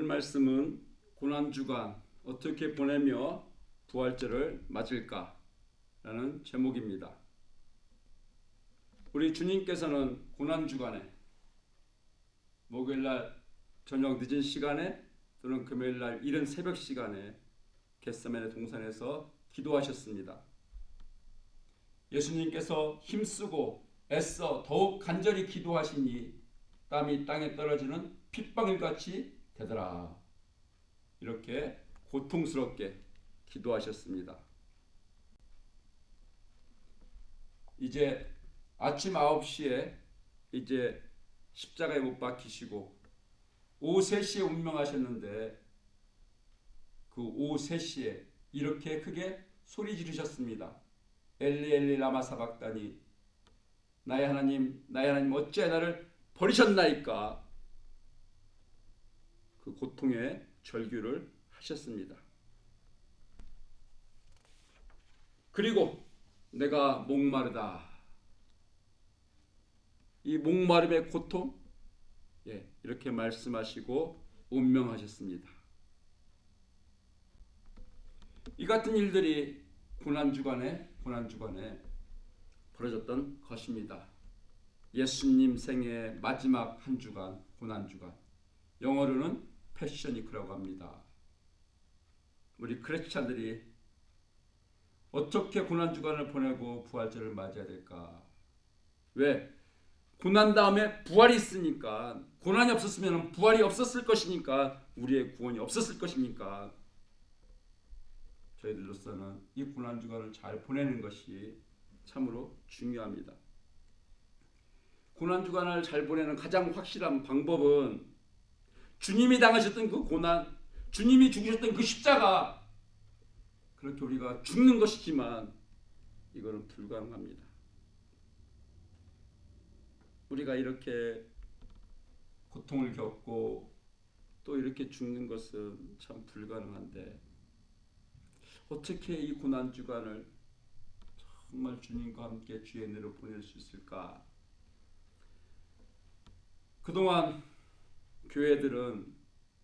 말씀은 고난주간 어떻게 보내며 부활절을 맞을까라는 제목입니다. 우리 주님께서는 고난주간에 목요일날 저녁 늦은 시간에 또는 금요일날 이른 새벽 시간에 겟세마네 동산에서 기도하셨습니다. 예수님께서 힘쓰고 애써 더욱 간절히 기도하시니 땀이 땅에 떨어지는 핏방울같이 되더라. 이렇게 고통스럽게 기도하셨습니다. 이제 아침 9시에 이제 십자가에 못 박히시고 오후 3시에 운명하셨는데 그 오후 3시에 이렇게 크게 소리 지르셨습니다. 엘리 엘리 라마 사박다니, 나의 하나님 어찌 나를 버리셨나이까. 그 고통의 절규를 하셨습니다. 그리고 내가 목마르다. 이 목마름의 고통, 이렇게 말씀하시고 운명하셨습니다. 이 같은 일들이 고난주간에 벌어졌던 것입니다. 예수님 생의 마지막 한 주간, 고난주간. 영어로는 패셔니크라고 합니다. 우리 크리스찬들이 어떻게 고난주간을 보내고 부활절을 맞이해야 될까? 왜? 고난 다음에 부활이 있으니까. 고난이 없었으면 부활이 없었을 것이니까, 우리의 구원이 없었을 것이니까 저희들로서는 이 고난주간을 잘 보내는 것이 참으로 중요합니다. 고난주간을 잘 보내는 가장 확실한 방법은 주님이 당하셨던 그 고난, 주님이 죽으셨던 그 십자가, 그렇게 우리가 죽는 것이지만 이거는 불가능합니다. 우리가 이렇게 고통을 겪고 또 이렇게 죽는 것은 참 불가능한데 어떻게 이 고난주간을 정말 주님과 함께 주의 은혜로 보낼 수 있을까? 그동안 교회들은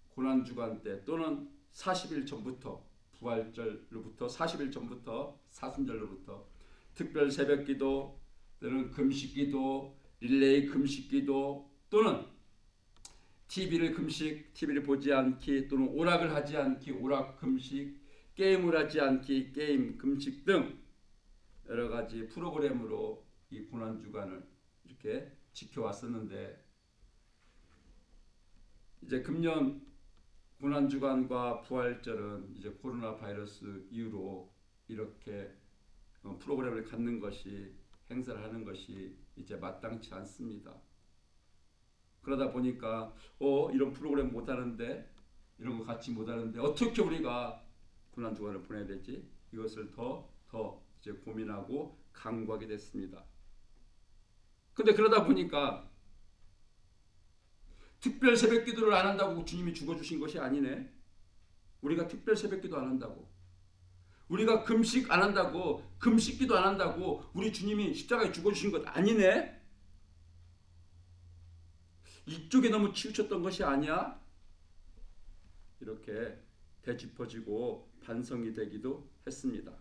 고난주간 때 또는 40일 전부터, 부활절로부터 40일 전부터, 사순절로부터 특별 새벽기도 또는 금식기도, 릴레이 금식기도 또는 TV를 보지 않기 또는 오락을 하지 않기, 오락 금식, 게임을 하지 않기, 게임 금식 등 여러 가지 프로그램으로 이 고난주간을 이렇게 지켜왔었는데 이제 금년 고난주간과 부활절은 이제 코로나 바이러스 이후로 이렇게 프로그램을 갖는 것이, 행사를 하는 것이 이제 마땅치 않습니다. 그러다 보니까 이런 프로그램 못하는데, 이런 거 같이 못하는데 어떻게 우리가 고난주간을 보내야 되지? 이것을 더 이제 고민하고 강구하게 됐습니다. 근데 그러다 보니까 특별 새벽기도를 안 한다고 주님이 죽어주신 것이 아니네. 우리가 특별 새벽기도 안 한다고, 우리가 금식 안 한다고, 금식기도 안 한다고 우리 주님이 십자가에 죽어주신 것 아니네. 이쪽에 너무 치우쳤던 것이 아니야. 이렇게 되짚어지고 반성이 되기도 했습니다.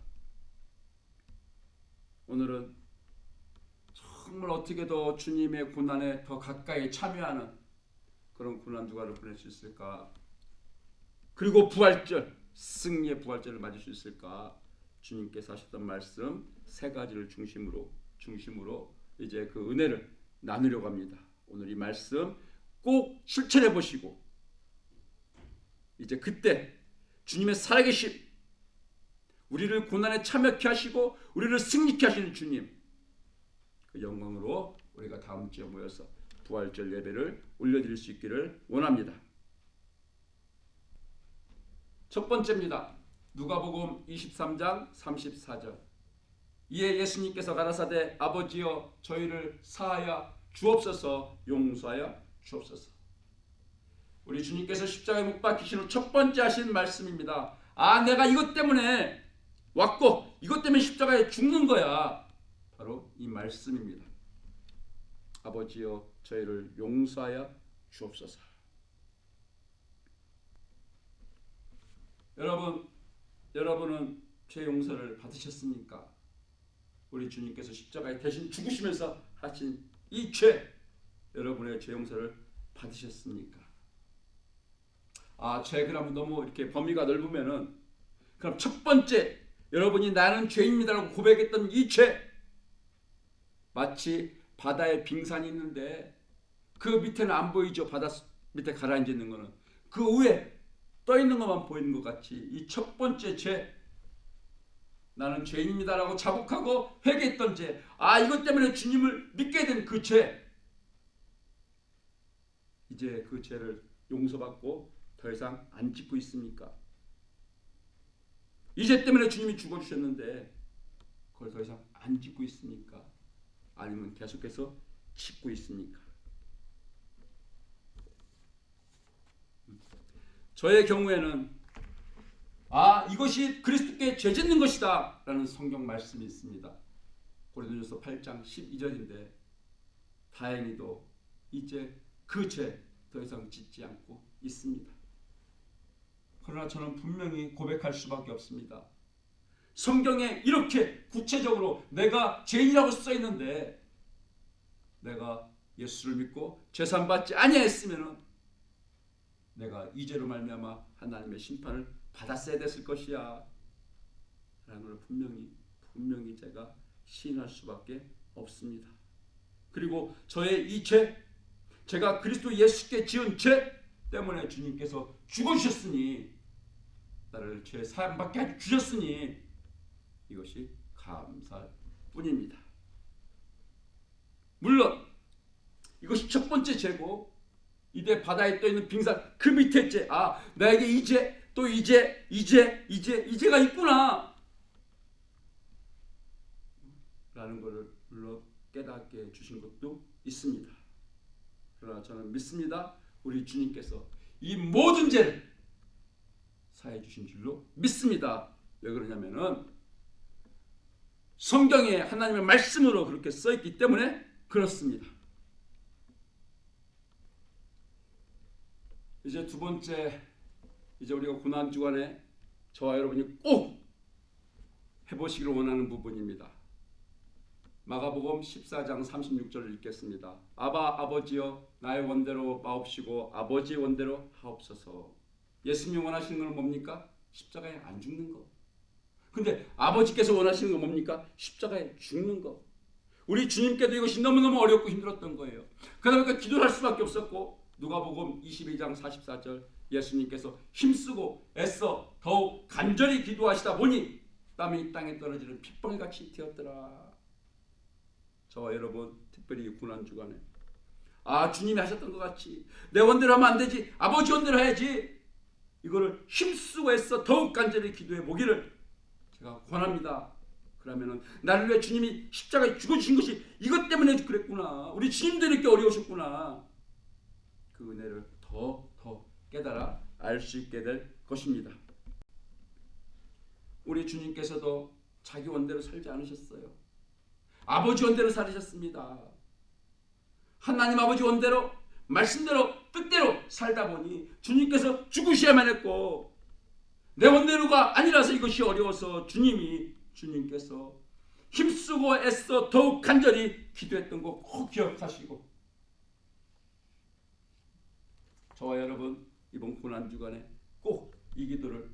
오늘은 정말 어떻게 더 주님의 고난에 더 가까이 참여하는 그런 고난주간을 보낼 수 있을까? 그리고 부활절, 승리의 부활절을 맞을 수 있을까? 주님께서 하셨던 말씀 3가지를 중심으로 이제 그 은혜를 나누려고 합니다. 오늘 이 말씀 꼭 실천해 보시고 이제 그때 주님의 살아계심, 우리를 고난에 참여케 하시고 우리를 승리케 하시는 주님, 그 영광으로 우리가 다음 주에 모여서 부활절 예배를 올려드릴 수 있기를 원합니다. 첫 번째입니다. 누가복음 23장 34절. 이에 예수님께서 가라사대 아버지여 저희를 사하여 주옵소서, 용서하여 주옵소서. 우리 주님께서 십자가에 못 박히신 후 첫 번째 하신 말씀입니다. 내가 이것 때문에 왔고 이것 때문에 십자가에 죽는 거야. 바로 이 말씀입니다. 아버지여 저희를 용서하여 주옵소서. 여러분은 죄 용서를 받으셨습니까? 우리 주님께서 십자가에 대신 죽으시면서 하신 이 죄, 여러분의 죄 용서를 받으셨습니까? 죄 그러면 너무 이렇게 범위가 넓으면은, 그럼 첫 번째 여러분이 나는 죄인입니다라고 고백했던 이 죄, 마치 바다에 빙산이 있는데 그 밑에는 안 보이죠. 바다 밑에 가라앉아 있는 거는. 그 위에 떠 있는 것만 보이는 것 같이 이 첫 번째 죄, 나는 죄인입니다라고 자복하고 회개했던 죄, 이것 때문에 주님을 믿게 된 그 죄, 이제 그 죄를 용서받고 더 이상 안 짓고 있습니까? 이 죄 때문에 주님이 죽어주셨는데 그걸 더 이상 안 짓고 있습니까? 아니면 계속해서 짓고 있습니까? 저의 경우에는 이것이 그리스도께 죄 짓는 것이다 라는 성경 말씀이 있습니다. 고린도전서 8장 12절인데 다행히도 이제 그 죄 더 이상 짓지 않고 있습니다. 그러나 저는 분명히 고백할 수밖에 없습니다. 성경에 이렇게 구체적으로 내가 죄인이라고 써 있는데 내가 예수를 믿고 죄산 받지 아니했으면은 내가 이 죄로 말미암아 하나님의 심판을 받았어야 됐을 것이야 라는 걸 분명히 제가 시인할 수밖에 없습니다. 그리고 저의 이 죄, 제가 그리스도 예수께 지은 죄 때문에 주님께서 죽어주셨으니, 나를 죄 사함받게 해주셨으니 이것이 감사할 뿐입니다. 물론 이것이 첫 번째 죄고, 이제 바다에 떠 있는 빙산 그 밑에 죄, 나에게 이 죄, 또 이 죄가 있구나 라는 것을 물론 깨닫게 해주신 것도 있습니다. 그러나 저는 믿습니다. 우리 주님께서 이 모든 죄를 사해 주신 줄로 믿습니다. 왜 그러냐면은 성경에 하나님의 말씀으로 그렇게 써 있기 때문에 그렇습니다. 이제 두 번째, 이제 우리가 고난 주간에 저와 여러분이 꼭 해보시기를 원하는 부분입니다. 마가복음 14장 36절을 읽겠습니다. 아버지여 나의 원대로 마옵시고 아버지의 원대로 하옵소서. 예수님이 원하시는 건 뭡니까? 십자가에 안 죽는 거. 근데 아버지께서 원하시는 건 뭡니까? 십자가에 죽는 거. 우리 주님께도 이것이 너무너무 어렵고 힘들었던 거예요. 그러다 보니까 기도를 할 수밖에 없었고, 누가복음 22장 44절 예수님께서 힘쓰고 애써 더욱 간절히 기도하시다 보니 땀이 땅에 떨어지는 핏방울같이 튀었더라. 저와 여러분 특별히 고난 주간에 주님이 하셨던 것 같이 내 원대로 하면 안 되지, 아버지 원대로 해야지, 이거를 힘쓰고 애써 더욱 간절히 기도해 보기를 제가 권합니다. 그러면은 나를 위해 주님이 십자가에 죽어주신 것이 이것 때문에 그랬구나, 우리 주님도 이렇게 어려우셨구나, 그 은혜를 더 깨달아 알 수 있게 될 것입니다. 우리 주님께서도 자기 원대로 살지 않으셨어요. 아버지 원대로 살으셨습니다. 하나님 아버지 원대로, 말씀대로, 뜻대로 살다 보니 주님께서 죽으셔야만 했고, 내 원대로가 아니라서 이것이 어려워서 주님께서 힘쓰고 애써 더욱 간절히 기도했던 거 꼭 기억하시고, 저와 여러분 이번 고난 주간에 꼭 이 기도를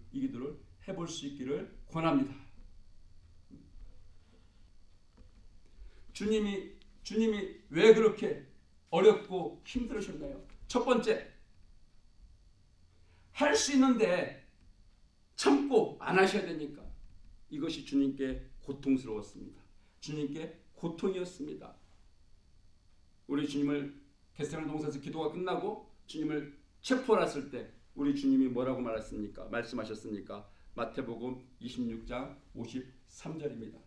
해볼 수 있기를 권합니다. 주님이 왜 그렇게 어렵고 힘들으셨나요? 첫 번째, 할 수 있는데 참고 안 하셔야 되니까 이것이 주님께 고통스러웠습니다. 주님께 고통이었습니다. 우리 주님을 겟세마네 동산에서 기도가 끝나고 주님을 체포했을 때 우리 주님이 뭐라고 말씀하셨습니까? 마태복음 26장 53절입니다.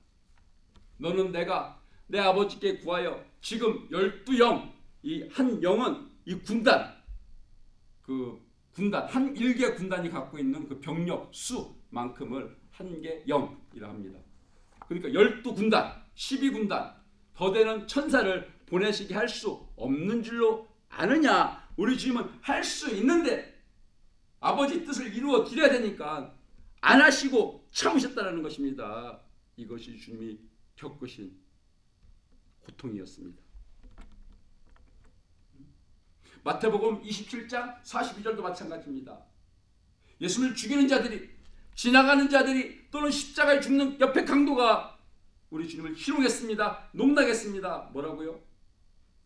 너는 내가 내 아버지께 구하여 지금 12영, 이 한 영은 이 군단, 한 일개 군단이 갖고 있는 그 병력 수만큼을 한 개 영이라 합니다. 그러니까 12군단, 12군단 더 되는 천사를 보내시게 할 수 없는 줄로 아느냐? 우리 주님은 할 수 있는데 아버지 뜻을 이루어 드려야 되니까 안 하시고 참으셨다는 것입니다. 이것이 주님이 겪으신 고통이었습니다. 마태복음 27장 42절도 마찬가지입니다. 예수를 죽이는 자들이, 지나가는 자들이, 또는 십자가에 죽는 옆에 강도가 우리 주님을 희롱했습니다. 농락했습니다. 뭐라고요?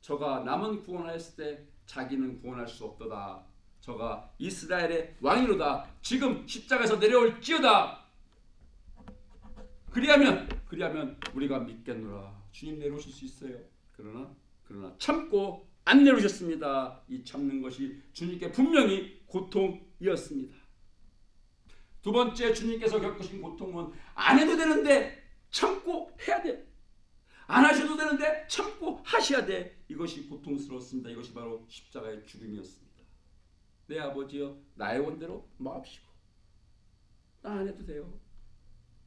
저가 남은 구원하였을 때 자기는 구원할 수 없도다. 저가 이스라엘의 왕이로다. 지금 십자가에서 내려올지어다. 그리하면 우리가 믿겠노라. 주님 내려오실 수 있어요. 그러나 참고 안 내려오셨습니다. 이 참는 것이 주님께 분명히 고통이었습니다. 두 번째, 주님께서 겪으신 고통은 안 해도 되는데 참고 해야 돼. 안 하셔도 되는데 참고 하셔야 돼. 이것이 고통스러웠습니다. 이것이 바로 십자가의 죽음이었습니다. 내 아버지여, 나의 원대로 마옵시고. 나 안 해도 돼요.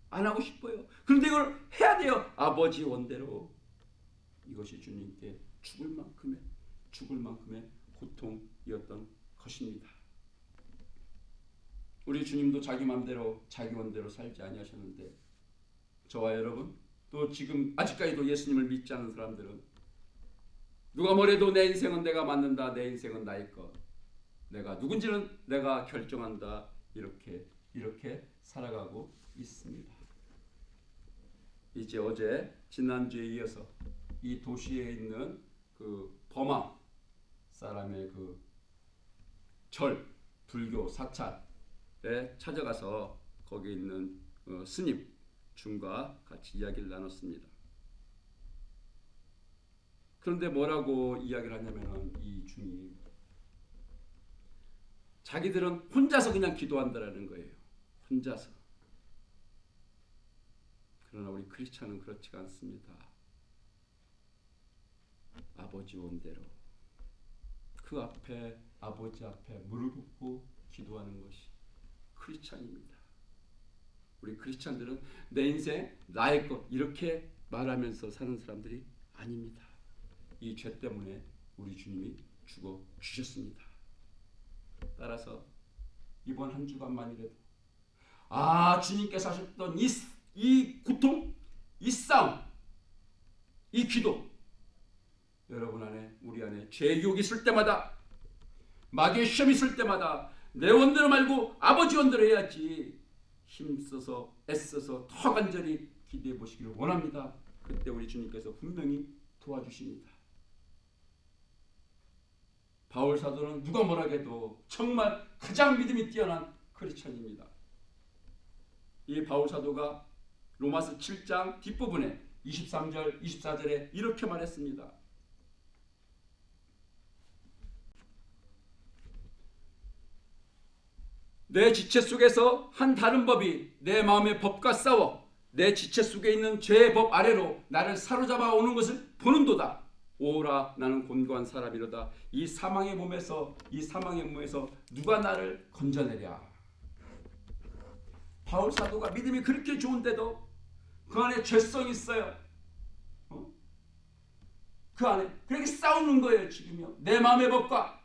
안 하고 싶어요. 그런데 이걸 해야 돼요. 아버지 원대로. 이것이 주님께 죽을 만큼의 고통이었던 것입니다. 우리 주님도 자기 마음대로 자기 원대로 살지 아니하셨는데, 저와 여러분, 또 지금 아직까지도 예수님을 믿지 않는 사람들은 누가 뭐래도 내 인생은 내가 만든다. 내 인생은 나의 것. 내가 누군지는 내가 결정한다. 이렇게 살아가고 있습니다. 이제 어제 지난주에 이어서 이 도시에 있는 그 버마 사람의 그 절, 불교 사찰에 찾아가서 거기 있는 스님 중과 같이 이야기를 나눴습니다. 그런데 뭐라고 이야기를 하냐면은, 이 중이 자기들은 혼자서 그냥 기도한다라는 거예요. 혼자서. 그러나 우리 크리스찬은 그렇지가 않습니다. 아버지 원대로 그 앞에, 아버지 앞에 무릎 꿇고 기도하는 것이 크리스찬입니다. 우리 크리스찬들은 내 인생 나의 것 이렇게 말하면서 사는 사람들이 아닙니다. 이 죄 때문에 우리 주님이 죽어 주셨습니다. 따라서 이번 한 주간만이라도 주님께서 하셨던 이 고통, 이 싸움, 이 기도, 여러분 안에, 우리 안에 죄의 유혹이 있을 때마다, 마귀의 시험이 있을 때마다 내 원대로 말고 아버지 원대로 해야지, 힘써서 애써서 더 간절히 기도해 보시기를 원합니다. 그때 우리 주님께서 분명히 도와주십니다. 바울 사도는 누가 뭐라 해도 정말 가장 믿음이 뛰어난 크리스천입니다. 이 바울 사도가 로마서 7장 뒷부분에 23절, 24절에 이렇게 말했습니다. 내 지체 속에서 한 다른 법이 내 마음의 법과 싸워 내 지체 속에 있는 죄의 법 아래로 나를 사로잡아 오는 것을 보는도다. 오라, 나는 곤고한 사람이로다. 이 사망의 몸에서 누가 나를 건져내랴. 바울 사도가 믿음이 그렇게 좋은데도 그 안에 죄성이 있어요. 그 안에 그렇게 싸우는 거예요. 지금요. 내 마음의 법과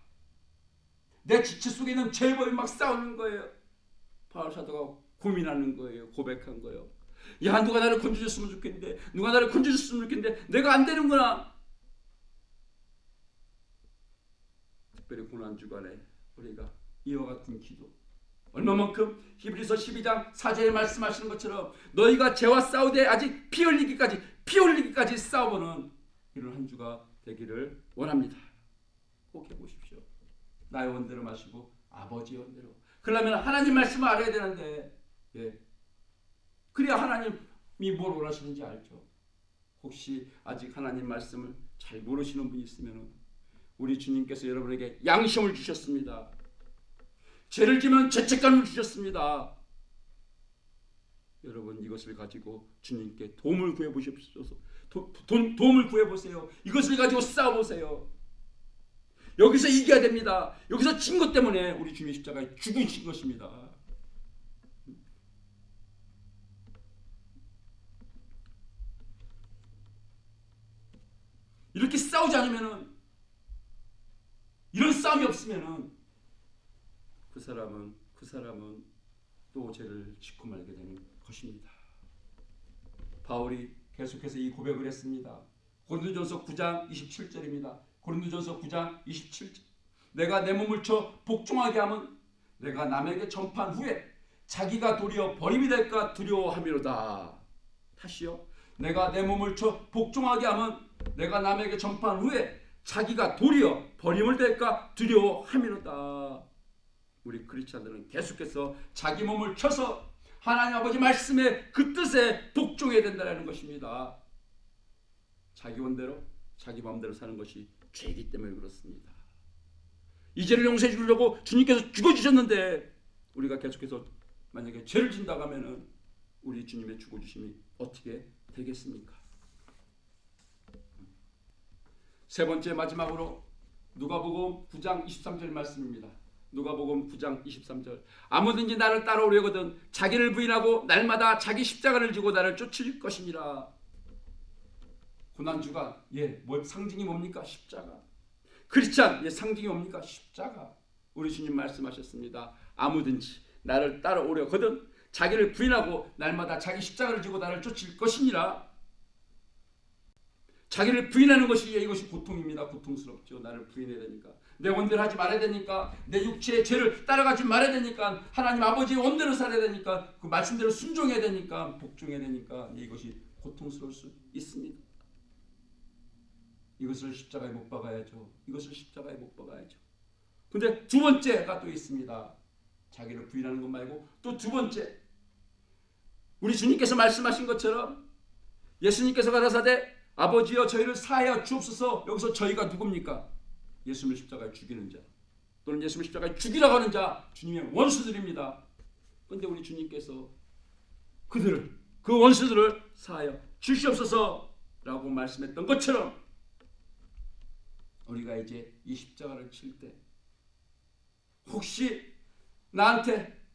내 지체 속에 있는 죄의 법이 막 싸우는 거예요. 바울 사도가 고민하는 거예요. 고백한 거예요. 야, 누가 나를 건져줬으면 좋겠는데, 누가 나를 건져줬으면 좋겠는데 내가 안 되는구나. 특별히 고난 주간에 우리가 이와 같은 기도, 얼마만큼 히브리서 12장 4절에 말씀하시는 것처럼 너희가 죄와 싸우되 아직 피 흘리기까지 싸워보는 이런 한 주가 되기를 원합니다. 꼭 해보십시오. 나의 원대로 마시고 아버지의 원대로. 그러면 하나님 말씀을 알아야 되는데, 그래야 하나님이 뭘 원하시는지 알죠. 혹시 아직 하나님 말씀을 잘 모르시는 분이 있으면 우리 주님께서 여러분에게 양심을 주셨습니다. 죄를 지면 죄책감을 주셨습니다. 여러분, 이것을 가지고 주님께 도움을 구해보십시오. 도움을 구해보세요. 이것을 가지고 싸워보세요. 여기서 이겨야 됩니다. 여기서 진 것 때문에 우리 주님의 십자가에 죽으신 것입니다. 이렇게 싸우지 않으면은, 이런 싸움이 없으면은 그 사람은 또 죄를 짓고 말게 되는 것입니다. 바울이 계속해서 이 고백을 했습니다. 고린도전서 9장 27절입니다. 고린도전서 9장 27절. 내가 내 몸을 쳐 복종하게 하면 내가 남에게 전파한 후에 자기가 도리어 버림이 될까 두려워함이로다. 다시요. 내가 내 몸을 쳐 복종하게 하면 내가 남에게 전파한 후에 자기가 도리어 버림을 될까 두려워함이로다. 우리 크리스찬들은 계속해서 자기 몸을 쳐서 하나님 아버지 말씀의 그 뜻에 복종해야 된다는 것입니다. 자기 원대로 자기 마음대로 사는 것이 죄이기 때문에 그렇습니다. 이 죄를 용서해 주려고 주님께서 죽어주셨는데 우리가 계속해서 만약에 죄를 진다고 하면은 우리 주님의 죽어주심이 어떻게 되겠습니까? 세 번째 마지막으로 누가복음 9장 23절 말씀입니다. 누가복음 9장 23절. 아무든지 나를 따라오려거든 자기를 부인하고 날마다 자기 십자가를 지고 나를 쫓을 것이니라. 고난주가 상징이 뭡니까? 십자가. 크리스찬 상징이 뭡니까? 십자가. 우리 주님 말씀하셨습니다. 아무든지 나를 따라오려거든 자기를 부인하고 날마다 자기 십자가를 지고 나를 쫓을 것이니라. 자기를 부인하는 것이 이것이 고통입니다. 고통스럽죠. 나를 부인해야 되니까. 내 원대로 하지 말아야 되니까. 내 육체의 죄를 따라가지 말아야 되니까. 하나님 아버지의 원대로 살아야 되니까. 그 말씀대로 순종해야 되니까. 복종해야 되니까. 이것이 고통스러울 수 있습니다. 이것을 십자가에 못 박아야죠. 이것을 십자가에 못 박아야죠. 근데 두 번째가 또 있습니다. 자기를 부인하는 것 말고 또 두 번째. 우리 주님께서 말씀하신 것처럼 예수님께서 가라사대 아버지여 저희를 사하여 주옵소서. 여기서 저희가 누굽니까? 예수님을 십자가에 죽이는 자 또는 예수님을 십자가에 죽이라고 하는 자 주님의 원수들입니다. 그런데 우리 주님께서 그 원수들을 사하여 주시옵소서라고 말씀했던 것처럼 우리가 이제 이 십자가를 칠 때 혹시 나한테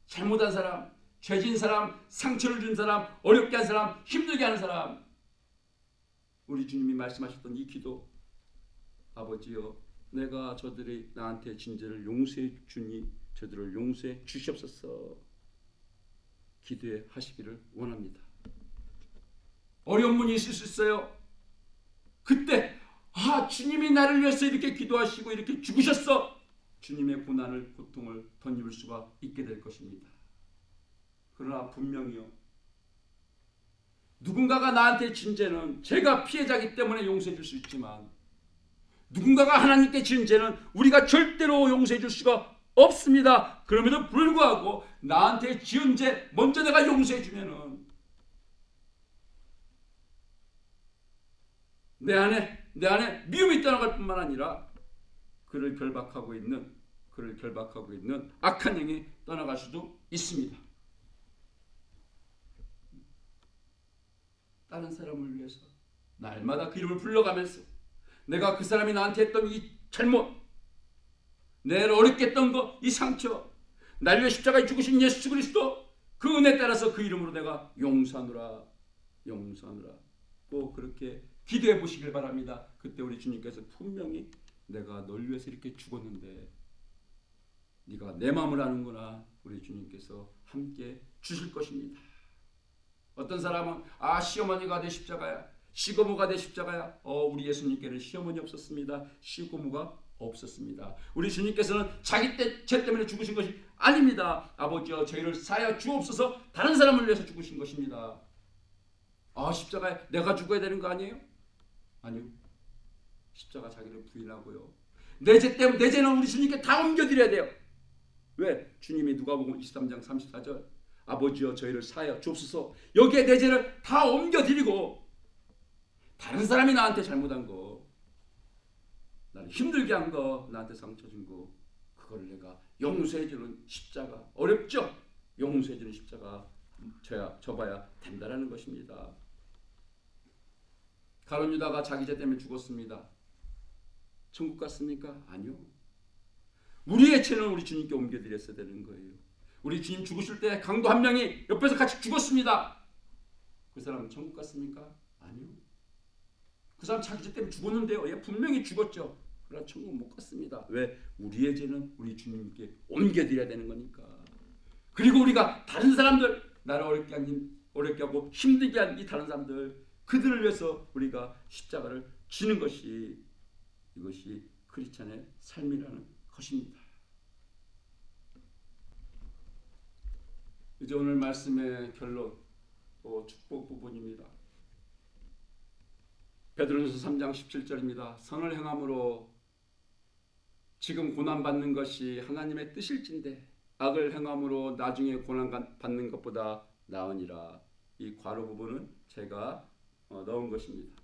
잘못한 사람, 죄진 사람, 상처를 준 사람, 어렵게 한 사람, 힘들게 하는 사람, 우리 주님이 말씀하셨던 이 기도, 아버지여 내가 저들이 나한테 진 죄를 용서해 주니 저들을 용서해 주시옵소서 기도해 하시기를 원합니다. 어려운 분이 있을 수 있어요. 그때 주님이 나를 위해서 이렇게 기도하시고 이렇게 죽으셨어. 주님의 고난을 고통을 덧입을 수가 있게 될 것입니다. 그러나 분명히요. 누군가가 나한테 진 죄는 제가 피해자이기 때문에 용서해 줄 수 있지만 누군가가 하나님께 진 죄는 우리가 절대로 용서해 줄 수가 없습니다. 그럼에도 불구하고 나한테 지은 죄 먼저 내가 용서해 주면은 내 안에 미움이 떠나갈 뿐만 아니라 그를 결박하고 있는 악한 영이 떠나갈 수도 있습니다. 다른 사람을 위해서 날마다 그 이름을 불러가면서 내가 그 사람이 나한테 했던 이 잘못, 내를 어렵게 했던 거, 이 상처, 날 위해 십자가에 죽으신 예수 그리스도 그 은혜 따라서 그 이름으로 내가 용서하노라. 꼭 그렇게 기도해 보시길 바랍니다. 그때 우리 주님께서 분명히 내가 널 위해서 이렇게 죽었는데 네가 내 마음을 아는구나. 우리 주님께서 함께 주실 것입니다. 어떤 사람은 시어머니가 내 십자가야, 시고모가 내 십자가야. 우리 예수님께는 시어머니 없었습니다. 시고모가 없었습니다. 우리 주님께서는 자기 죄 때문에 죽으신 것이 아닙니다. 아버지여 저희를 사하여 주옵소서. 다른 사람을 위해서 죽으신 것입니다. 십자가에 내가 죽어야 되는 거 아니에요? 아니요. 십자가 자기를 부인하고요. 내 죄 때문에 내 죄는 우리 주님께 다 옮겨드려야 돼요. 왜? 주님이 누가복음 23장 34절 아버지여 저희를 사하여 주옵소서. 여기에 내 죄를 다 옮겨드리고 다른 사람이 나한테 잘못한 거, 나를 힘들게 한 거, 나한테 상처 준 거, 그걸 내가 용서해주는 십자가. 어렵죠? 용서해주는 십자가 져봐야 된다라는 것입니다. 가룟 유다가 자기 죄 때문에 죽었습니다. 천국 갔습니까? 아니요. 우리의 죄는 우리 주님께 옮겨드렸어야 되는 거예요. 우리 주님 죽으실 때 강도 한 명이 옆에서 같이 죽었습니다. 그 사람은 천국 갔습니까? 아니요. 그 사람 자기 죄 때문에 죽었는데요. 분명히 죽었죠. 그러나 천국 못 갔습니다. 왜? 우리의 죄는 우리 주님께 옮겨드려야 되는 거니까. 그리고 우리가 다른 사람들, 나를 어렵게 하고 힘들게 한 이 다른 사람들, 그들을 위해서 우리가 십자가를 지는 것이, 이것이 크리스찬의 삶이라는 것입니다. 이제 오늘 말씀의 결론, 또 축복 부분입니다. 베드로전서 3장 17절입니다. 선을 행함으로 지금 고난받는 것이 하나님의 뜻일진데 악을 행함으로 나중에 고난받는 것보다 나으니라. 이 괄호 부분은 제가 넣은 것입니다.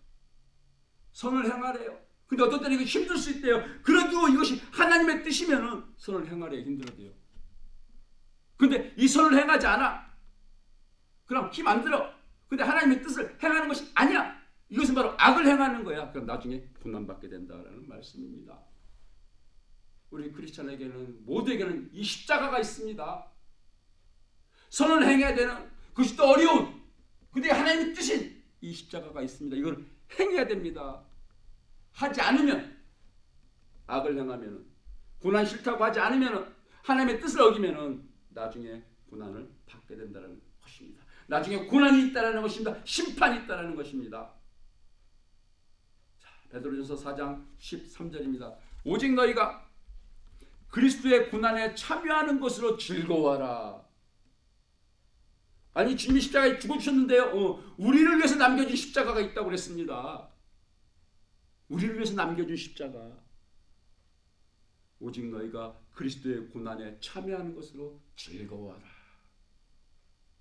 선을 행하래요. 근데 어떤 때는 이거 힘들 수 있대요. 그래도 이것이 하나님의 뜻이면은 선을 행하래요. 힘들어도요. 근데 이 선을 행하지 않아. 그럼 힘 안 들어. 근데 하나님의 뜻을 행하는 것이 아니야. 이것은 바로 악을 행하는 거야. 그럼 나중에 고난받게 된다라는 말씀입니다. 우리 크리스찬에게는, 모두에게는 이 십자가가 있습니다. 선을 행해야 되는, 그것이 또 어려운, 근데 하나님의 뜻인 이 십자가가 있습니다. 이걸 행해야 됩니다. 하지 않으면, 악을 행하면, 고난 싫다고 하지 않으면, 하나님의 뜻을 어기면 나중에 고난을 받게 된다는 것입니다. 나중에 고난이 있다는 것입니다. 심판이 있다는 것입니다. 자, 베드로전서 4장 13절입니다. 오직 너희가 그리스도의 고난에 참여하는 것으로 즐거워하라. 아니, 주님이 십자가에 죽어주셨는데요. 우리를 위해서 남겨준 십자가가 있다고 그랬습니다. 우리를 위해서 남겨준 십자가. 오직 너희가 그리스도의 고난에 참여하는 것으로 즐거워하라.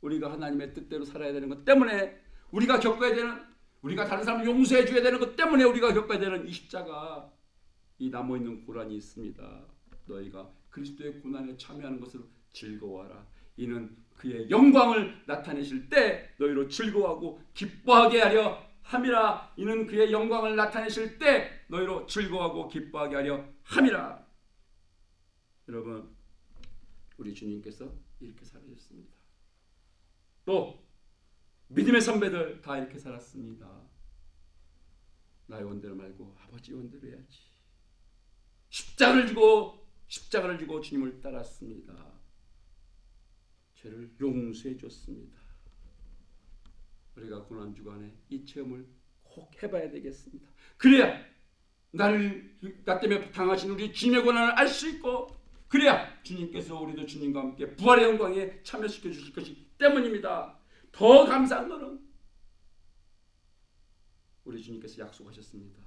우리가 하나님의 뜻대로 살아야 되는 것 때문에, 우리가 겪어야 되는, 우리가 다른 사람을 용서해 줘야 되는 것 때문에 우리가 겪어야 되는 이 십자가, 이 남아있는 고난이 있습니다. 너희가 그리스도의 고난에 참여하는 것으로 즐거워하라. 이는 그의 영광을 나타내실 때 너희로 즐거워하고 기뻐하게 하려 함이라. 이는 그의 영광을 나타내실 때 너희로 즐거워하고 기뻐하게 하려 함이라. 여러분, 우리 주님께서 이렇게 살아주셨습니다. 또 믿음의 선배들 다 이렇게 살았습니다. 나의 원대로 말고 아버지 원대로 해야지. 십자가를 지고 주님을 따랐습니다. 죄를 용서해 줬습니다. 우리가 고난 주간에 이 체험을 꼭 해봐야 되겠습니다. 그래야 나 때문에 당하신 우리 주님의 고난을 알 수 있고, 그래야 주님께서 우리도 주님과 함께 부활의 영광에 참여시켜 주실 것이기 때문입니다. 더 감사한 것은 우리 주님께서 약속하셨습니다.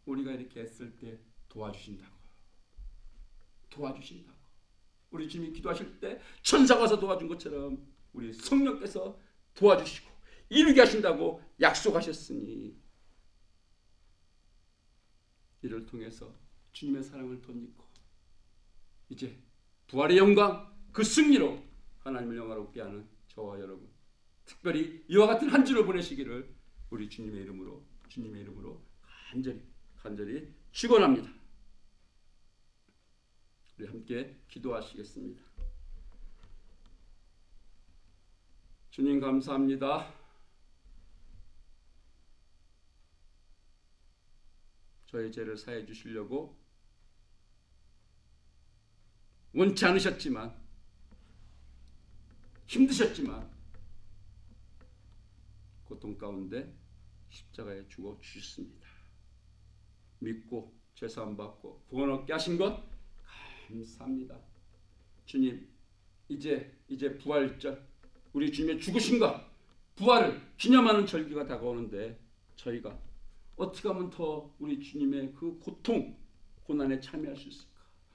우리가 이렇게 애쓸 때 도와주신다고. 우리 주님이 기도하실 때 천사가 와서 도와준 것처럼 우리 성령께서 도와주시고 이루게 하신다고 약속하셨으니, 이를 통해서 주님의 사랑을 덧입고 이제 부활의 영광, 그 승리로 하나님을 영화롭게 하는 저와 여러분, 특별히 이와 같은 한 주를 보내시기를 우리 주님의 이름으로 간절히 축원합니다. 우리 함께 기도하시겠습니다. 주님 감사합니다. 저의 죄를 사해 주시려고 원치 않으셨지만, 힘드셨지만 고통 가운데 십자가에 죽어 주셨습니다. 믿고 죄사함 받고 구원 얻게 하신 것 감사합니다. 주님, 이제 부활절, 우리 주님의 죽으심과 부활을 기념하는 절기가 다가오는데, 저희가 어떻게 하면 더 우리 주님의 그 고통, 고난에 참여할 수 있을까?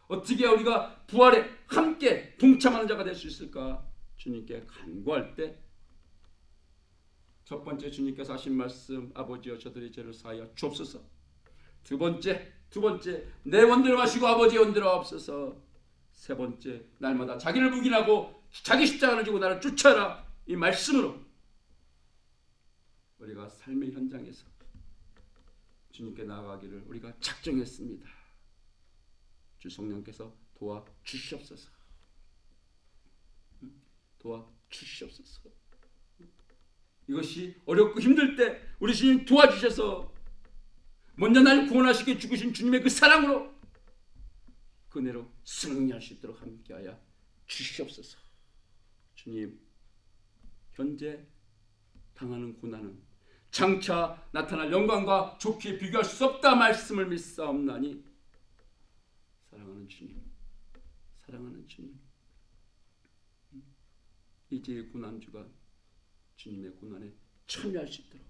어떻게 우리가 부활에 함께 동참하는 자가 될 수 있을까? 주님께 간구할 때, 첫 번째 주님께서 하신 말씀, 아버지여 저들의 죄를 사하여 주옵소서. 두 번째 내 원대로 하시고 아버지의 원대로 하옵소서. 세 번째, 날마다 자기를 부인하고 자기 십자가를 지고 나를 쫓아라. 이 말씀으로 우리가 삶의 현장에서 주님께 나아가기를 우리가 작정했습니다. 주 성령께서 도와주시옵소서. 이것이 어렵고 힘들 때 우리 주님 도와주셔서 먼저 날 구원하시게 죽으신 주님의 그 사랑으로 그 은혜로 승리할 수 있도록 함께하여 주시옵소서. 주님, 현재 당하는 고난은 장차 나타날 영광과 좋게 비교할 수 없다 말씀을 믿사옵나니 사랑하는 주님, 사랑하는 주님, 이제 고난주가 주님의 고난에 참여할 수 있도록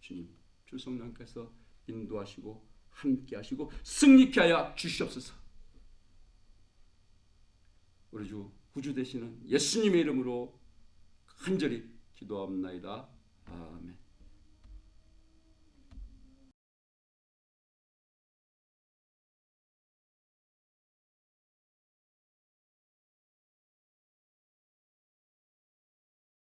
주님, 주 성령께서 인도하시고 함께하시고 승리케 하여 주시옵소서. 우리 주 구주 되시는 예수님의 이름으로 간절히 기도합나이다. 아멘.